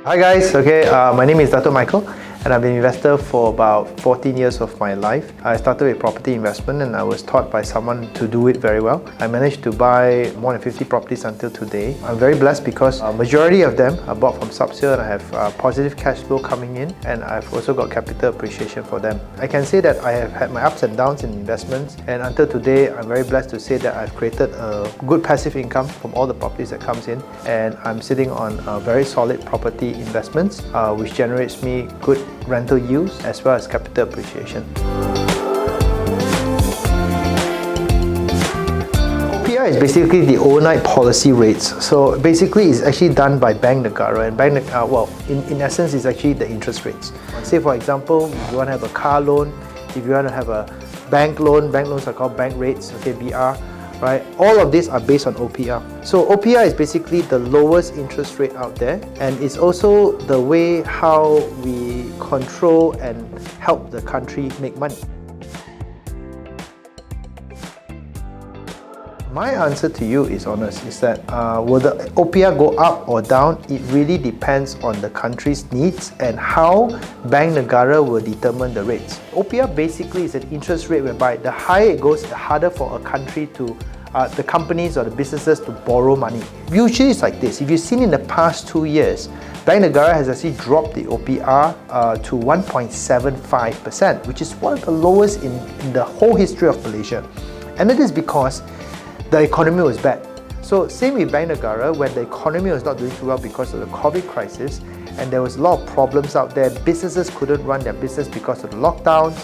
Hi guys, my name is Dato Michael and I've been an investor for about 14 years of my life. I started with property investment and I was taught by someone to do it very well. I managed to buy more than 50 properties until today. I'm very blessed because a majority of them are bought from sub-sale and I have positive cash flow coming in, and I've also got capital appreciation for them. I can say that I have had my ups and downs in investments, and until today I'm very blessed to say that I've created a good passive income from all the properties that comes in, and I'm sitting on very solid property investments which generates me good rental yields as well as capital appreciation. OPR is basically the overnight policy rates. So basically it's actually done by Bank Negara, and in essence it's actually the interest rates. Say for example, if you want to have a car loan, if you want to have a bank loans are called bank rates, BR. Right? All of these are based on OPR. So OPR is basically the lowest interest rate out there, and it's also the way how we control and help the country make money. My answer to you is honest, is that will the OPR go up or down? It really depends on the country's needs and how Bank Negara will determine the rates. OPR basically is an interest rate whereby the higher it goes, the harder for a country to the companies or the businesses to borrow money. Usually it's like this. If you've seen in the past 2 years, Bank Negara has actually dropped the OPR to 1.75%, which is one of the lowest in the whole history of Malaysia. And it is because the economy was bad. So same with Bank Negara, when the economy was not doing too well because of the COVID crisis, and there was a lot of problems out there, businesses couldn't run their business because of the lockdowns.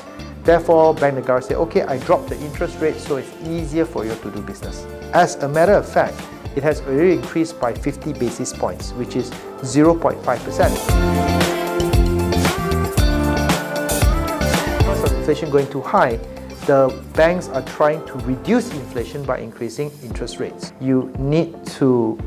Therefore, Bank Negara said, okay, I dropped the interest rate so it's easier for you to do business. As a matter of fact, it has already increased by 50 basis points, which is 0.5%. Because of inflation going too high, the banks are trying to reduce inflation by increasing interest rates. You need to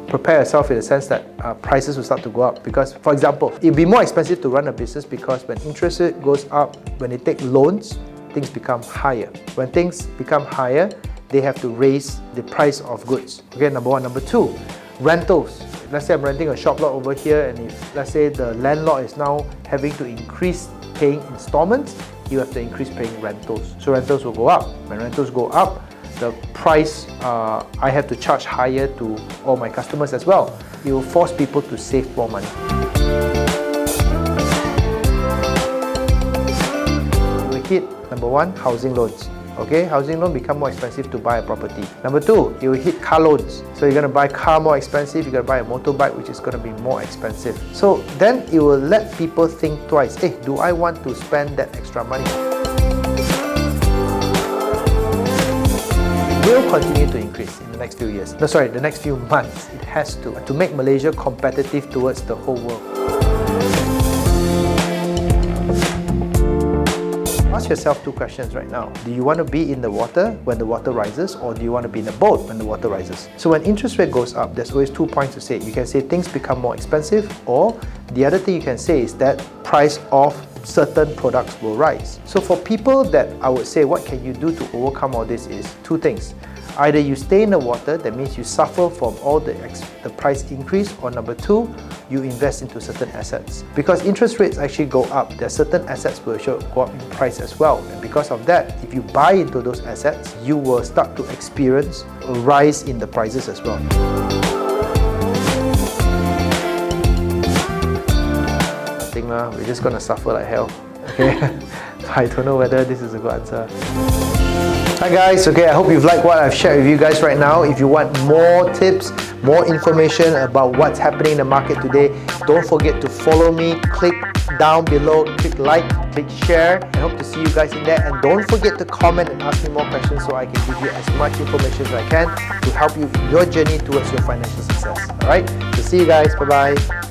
prepare yourself in the sense that prices will start to go up, because, for example, it'll be more expensive to run a business because when interest rate goes up, when they take loans, things become higher. When things become higher, they have to raise the price of goods. Okay, number one. Number two, rentals. Let's say I'm renting a shop lot over here, and if, let's say, the landlord is now having to increase paying installments, you have to increase paying rentals. So rentals will go up. When rentals go up, the price I have to charge higher to all my customers as well. It will force people to save more money. We hit number one, housing loans. Okay, housing loan become more expensive to buy a property. Number two, you will hit car loans. So you're going to buy a car more expensive, you're going to buy a motorbike which is going to be more expensive. So then it will let people think twice. Hey, do I want to spend that extra money? Will continue to increase in the next few years. The next few months. It has to make Malaysia competitive towards the whole world. Ask yourself two questions right now. Do you want to be in the water when the water rises, or do you want to be in a boat when the water rises? So when interest rate goes up, there's always 2 points to say. You can say things become more expensive, or the other thing you can say is that price of certain products will rise. So for people that I would say, what can you do to overcome all this is two things. Either you stay in the water, that means you suffer from all the price increase, or number two, you invest into certain assets. Because interest rates actually go up, there are certain assets will go up in price as well. And because of that, if you buy into those assets, you will start to experience a rise in the prices as well. Nothing lah, we're just gonna suffer like hell. Okay, I don't know whether this is a good answer. Hi guys, I hope you've liked what I've shared with you guys right now. If you want more tips, more information about what's happening in the market today, don't forget to follow me. Click down below, click like, click share. I hope to see you guys in there. And don't forget to comment and ask me more questions so I can give you as much information as I can to help you in your journey towards your financial success. Alright, so see you guys. Bye-bye.